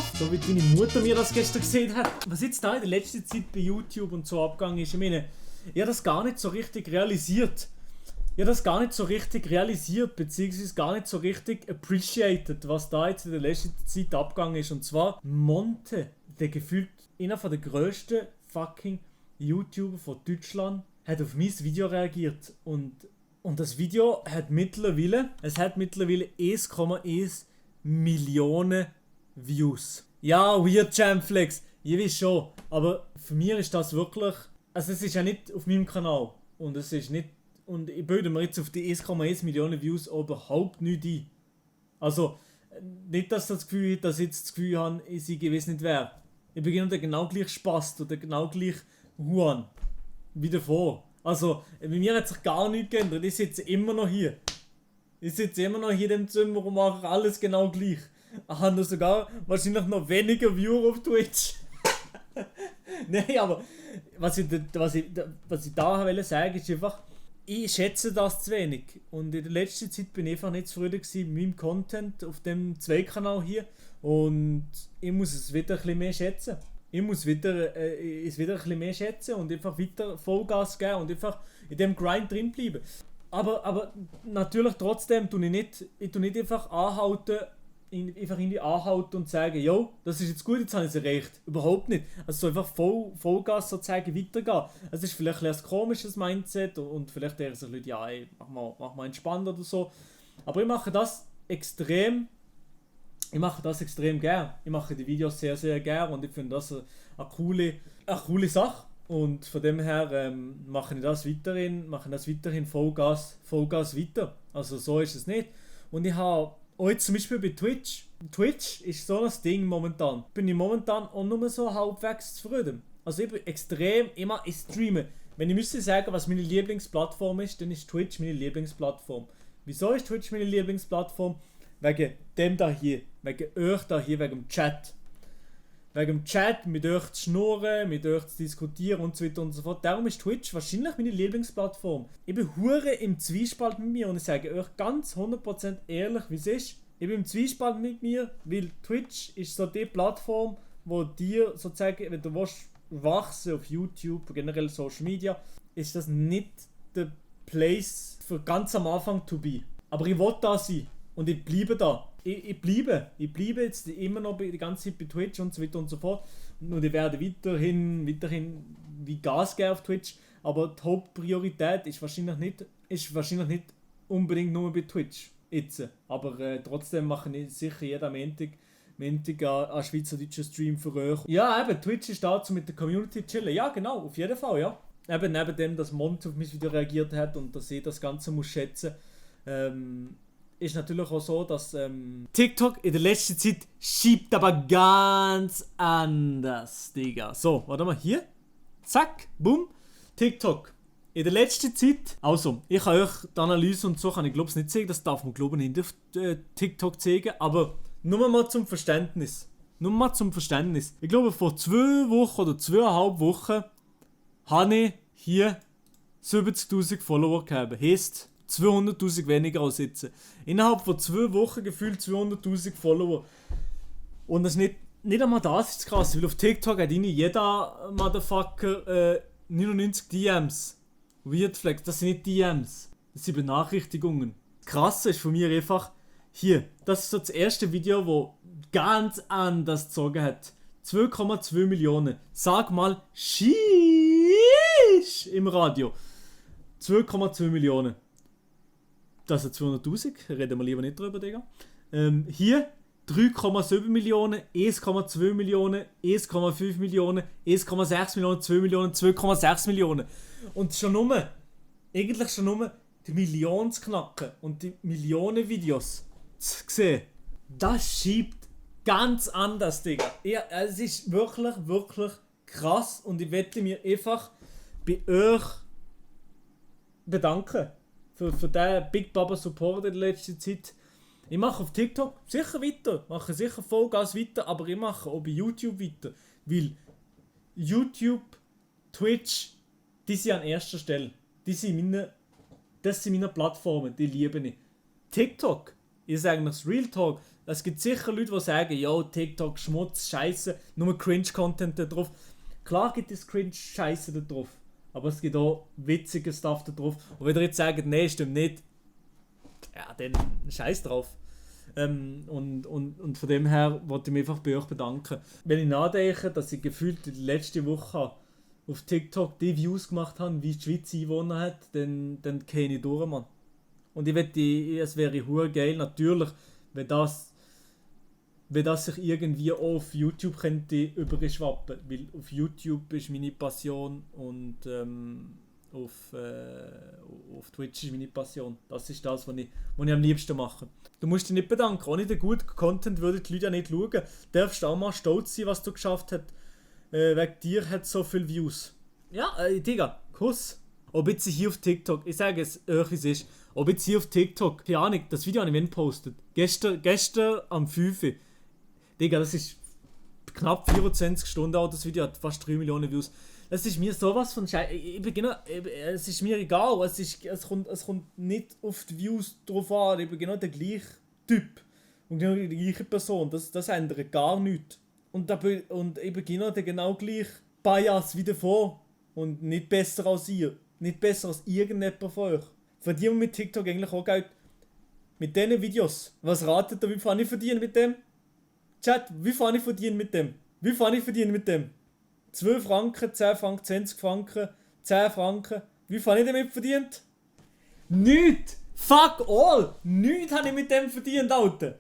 geschafft, so wie deine Mutter mir das gestern gesehen hat. Was jetzt da in der letzten Zeit bei YouTube und so abgegangen ist, ich meine, ich habe das gar nicht so richtig realisiert. Beziehungsweise gar nicht so richtig appreciated, was da jetzt in der letzten Zeit abgegangen ist. Und zwar Monte, der gefühlt einer der grössten fucking YouTuber von Deutschland, hat auf mein Video reagiert. Und das Video hat mittlerweile 1,1 Millionen Views. Ja, weird Jamflex, ich weiß schon. Aber für mich ist das wirklich... Also es ist ja nicht auf meinem Kanal. Und es ist nicht... Und ich bilde mir jetzt auf die 1,1 Millionen Views auch überhaupt nicht ein. Also, nicht, dass ich jetzt das Gefühl habe, ich sei gewiss nicht wer. Ich bin genau gleich Spast oder genau gleich Huan wie davor. Also, bei mir hat sich gar nichts geändert. Ich sitze immer noch hier. Ich sitze immer noch hier in dem Zimmer und mache alles genau gleich. Ich habe sogar wahrscheinlich noch weniger Viewer auf Twitch. Nein, aber was ich da wollte sagen, ist einfach, ich schätze das zu wenig. Und in der letzten Zeit bin ich einfach nicht zufrieden mit meinem Content auf dem Zweikanal hier. Und ich muss es wieder ein bisschen mehr schätzen. Ich muss es wieder ein bisschen mehr schätzen und einfach weiter Vollgas geben und einfach in dem Grind drin bleiben. Aber natürlich trotzdem tue ich nicht einfach anhalten, und sagen, yo, das ist jetzt gut, jetzt habe ich es erreicht. Überhaupt nicht. Also so einfach Vollgas sozusagen weitergehen. Es ist vielleicht ein komisches Mindset und vielleicht eher so Leute, ja, ey, mach mal entspannt oder so. Aber ich mache das extrem gern. Ich mache die Videos sehr, sehr gern und ich finde das eine coole Sache. Und von dem her mache ich das weiterhin Vollgas weiter. Also so ist es nicht. Und ich habe auch jetzt zum Beispiel bei Twitch. Twitch ist so ein Ding momentan. Bin ich momentan auch nur so halbwegs zufrieden. Also ich bin extrem immer ich streame. Wenn ich müsste sagen, was meine Lieblingsplattform ist, dann ist Twitch meine Lieblingsplattform. Wieso ist Twitch meine Lieblingsplattform? Wegen dem da hier. Wegen euch da hier, wegen dem Chat. Wegen dem Chat, mit euch zu schnurren, mit euch zu diskutieren und so weiter und so fort. Darum ist Twitch wahrscheinlich meine Lieblingsplattform. Ich bin hure im Zwiespalt mit mir und ich sage euch ganz 100% ehrlich, wie es ist. Ich bin im Zwiespalt mit mir, weil Twitch ist so die Plattform, wo dir sozusagen, wenn du wachsen auf YouTube, generell Social Media, ist das nicht der Place für ganz am Anfang to be. Aber ich will da sein und ich bleibe da. Ich bleibe jetzt immer noch die ganze Zeit bei Twitch und so weiter und so fort. Und ich werde weiterhin wie Gas geben auf Twitch. Aber die Hauptpriorität ist wahrscheinlich nicht unbedingt nur bei Twitch. Jetzt. Aber trotzdem mache ich sicher jeden Montag einen schweizerdeutschen Stream für euch. Ja, eben, Twitch ist dazu mit der Community chillen. Ja, genau, auf jeden Fall, ja. Eben neben dem, dass Monte auf mich wieder reagiert hat und dass ich das Ganze muss schätzen, ist natürlich auch so, dass TikTok in der letzten Zeit schiebt aber ganz anders, Digga. So, warte mal, hier. Zack, boom. TikTok. In der letzten Zeit, also, ich kann euch die Analyse und so, kann ich glaube ich nicht zeigen, das darf man glaube ich nicht auf TikTok zeigen, aber nur mal zum Verständnis. Ich glaube vor 2 Wochen oder 2,5 Wochen habe ich hier 70'000 Follower gehabt. Heisst 200'000 weniger als jetzt. Innerhalb von 2 Wochen gefühlt 200'000 Follower. Und das ist nicht einmal das ist krass, weil auf TikTok hat jeder Motherfucker 99 DMs. Weird Flex, das sind nicht DMs, das sind Benachrichtigungen. Das Krasse ist von mir einfach, hier, das ist so das erste Video, wo ganz anders gezogen hat. 2,2 Millionen. Sag mal, Sheesh im Radio. 2,2 Millionen. Das sind 200'000, reden wir lieber nicht drüber, Digga. Hier 3,7 Millionen, 1,2 Millionen, 1,5 Millionen, 1,6 Millionen, 2 Millionen, 2,6 Millionen. Und eigentlich schon nur die Millionen zu knacken und die Millionen Videos zu sehen, das schiebt ganz anders, Digga. Ja, es ist wirklich, wirklich krass und ich werde mir einfach bei euch bedanken für den Big Baba Support in der letzten Zeit. Ich mache auf TikTok sicher weiter, mache sicher Vollgas weiter, aber ich mache auch bei YouTube weiter, weil YouTube, Twitch, die sind an erster Stelle. Das sind meine Plattformen, die liebe ich. TikTok Ich sage das Real Talk. Es gibt sicher Leute, die sagen, ja, TikTok, Schmutz, Scheiße, nur Cringe-Content da drauf. Klar gibt es Cringe-Scheiße da drauf. Aber es gibt auch witzige Stuff da drauf. Und wenn ihr jetzt sagt, nee, stimmt nicht, ja, dann Scheiß drauf. Und von dem her wollte ich mich einfach bei euch bedanken. Wenn ich nachdenke, dass ich gefühlt die letzte Woche auf TikTok die Views gemacht habe, wie die Schweiz Einwohner hat, dann gehe ich durch, Mann. Und ich wette, es wäre hure geil, natürlich, wenn das sich irgendwie auch auf YouTube könnte überschwappen. Weil auf YouTube ist meine Passion und auf Twitch ist meine Passion. Das ist das, was ich am liebsten mache. Du musst dich nicht bedanken. Ohne den guten Content würden die Leute ja nicht schauen. Du darfst auch mal stolz sein, was du geschafft hast. Wegen dir hat so viele Views. Ja, Digga, Kuss. Ob jetzt hier auf TikTok, ich sage es euch, wie es ist, ob jetzt hier auf TikTok, keine Ahnung, das Video habe ich gepostet. Gestern am 5 Uhr. Digga, das ist knapp 24 Stunden alt, das Video hat fast 3 Millionen Views. Das ist mir sowas von Scheiße. Es ist mir egal, es kommt nicht auf die Views drauf an. Ich bin genau der gleiche Typ und genau die gleiche Person. Das ändert gar nichts. Und ich bin genau gleich Bias wie davor. Und nicht besser als ihr. Nicht besser als irgendjemand von euch. Verdienen wir mit TikTok eigentlich auch Geld? Mit diesen Videos. Was ratet ihr, wie viel ich verdiene mit dem? Chat, wie viel ich verdiene mit dem? Wie viel ich verdiene mit dem? 12 Franken, 10 Franken, 20 Franken, 10 Franken. Wie viel habe ich damit verdient? Nichts! Fuck all! Nichts habe ich mit dem verdient, Alter!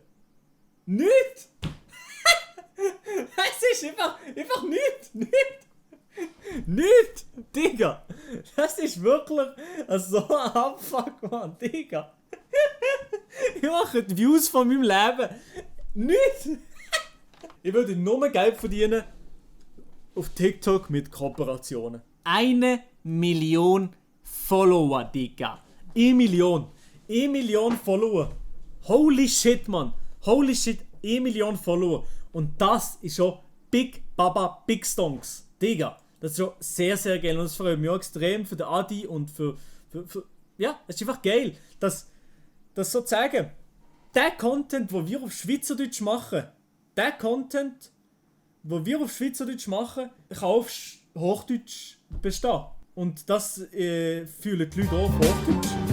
Nichts! Es ist einfach nichts! Nichts! Digga! Das ist wirklich so ein Abfuck, Mann, Digga! Ich mache die Views von meinem Leben! Nichts! Ich würde nur Geld verdienen auf TikTok mit Kooperationen. 1 Million Follower, Digga. 1 Million. 1 Million Follower. Holy shit, Mann. Holy shit, 1 Million Follower. Und das ist schon Big Baba Big Stonks. Digga, das ist schon sehr, sehr geil. Und das freut mich auch extrem für den Adi und für ja, es ist einfach geil, das so zu sagen. Der Content, wo wir auf Schweizerdeutsch machen, kann auf Hochdeutsch bestehen. Und das fühlen die Leute auch auf Hochdeutsch.